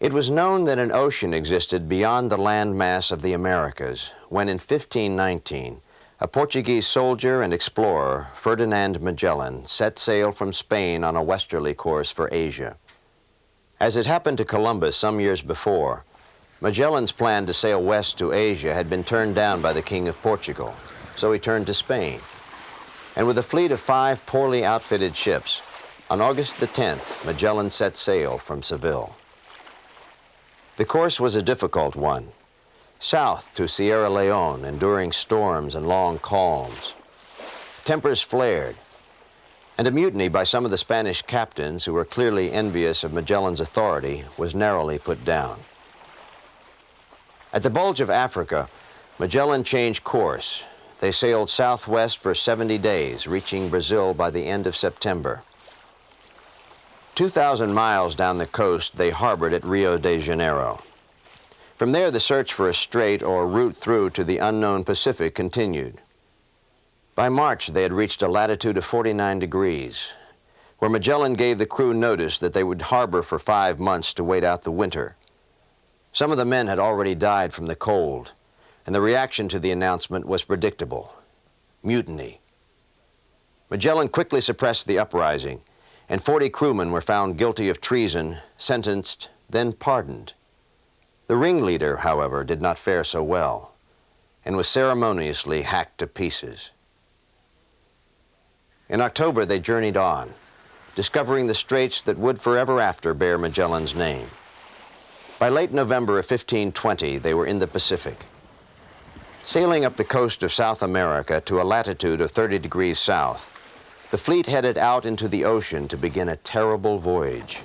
It was known that an ocean existed beyond the landmass of the Americas when in 1519, a Portuguese soldier and explorer, Ferdinand Magellan, set sail from Spain on a westerly course for Asia. As it happened to Columbus some years before, Magellan's plan to sail west to Asia had been turned down by the King of Portugal, so he turned to Spain. And with a fleet of 5 poorly outfitted ships, on August the 10th, Magellan set sail from Seville. The course was a difficult one, south to Sierra Leone, enduring storms and long calms. Tempers flared, and a mutiny by some of the Spanish captains, who were clearly envious of Magellan's authority, was narrowly put down. At the bulge of Africa, Magellan changed course. They sailed southwest for 70 days, reaching Brazil by the end of September. 2,000 miles down the coast, they harbored at Rio de Janeiro. From there, the search for a strait or route through to the unknown Pacific continued. By March, they had reached a latitude of 49 degrees, where Magellan gave the crew notice that they would harbor for 5 months to wait out the winter. Some of the men had already died from the cold, and the reaction to the announcement was predictable: mutiny. Magellan quickly suppressed the uprising, and 40 crewmen were found guilty of treason, sentenced, then pardoned. The ringleader, however, did not fare so well, and was ceremoniously hacked to pieces. In October, they journeyed on, discovering the straits that would forever after bear Magellan's name. By late November of 1520, they were in the Pacific. Sailing up the coast of South America to a latitude of 30 degrees south, the fleet headed out into the ocean to begin a terrible voyage.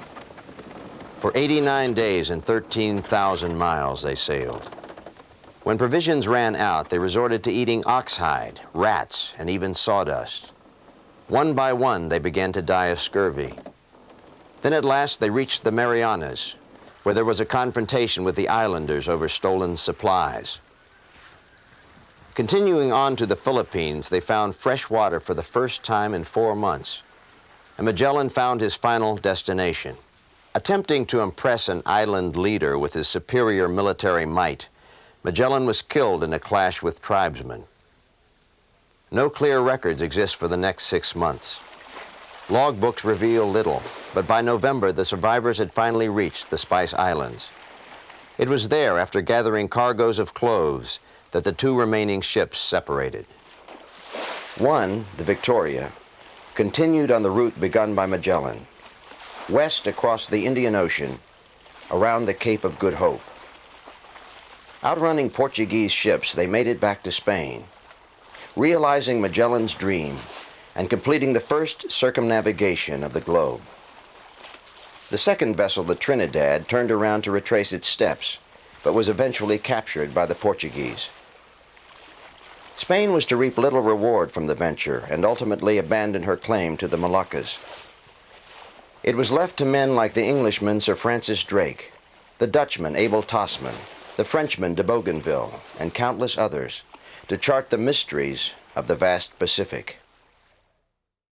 For 89 days and 13,000 miles they sailed. When provisions ran out, they resorted to eating oxhide, rats, and even sawdust. One by one, they began to die of scurvy. Then at last they reached the Marianas, where there was a confrontation with the islanders over stolen supplies. Continuing on to the Philippines, they found fresh water for the first time in 4 months, and Magellan found his final destination. Attempting to impress an island leader with his superior military might, Magellan was killed in a clash with tribesmen. No clear records exist for the next 6 months. Logbooks reveal little, but by November, the survivors had finally reached the Spice Islands. It was there, after gathering cargoes of cloves, that the 2 remaining ships separated. One, the Victoria, continued on the route begun by Magellan, west across the Indian Ocean, around the Cape of Good Hope. Outrunning Portuguese ships, they made it back to Spain, realizing Magellan's dream and completing the first circumnavigation of the globe. The second vessel, the Trinidad, turned around to retrace its steps, but was eventually captured by the Portuguese. Spain was to reap little reward from the venture and ultimately abandon her claim to the Moluccas. It was left to men like the Englishman Sir Francis Drake, the Dutchman Abel Tasman, the Frenchman de Bougainville, and countless others to chart the mysteries of the vast Pacific.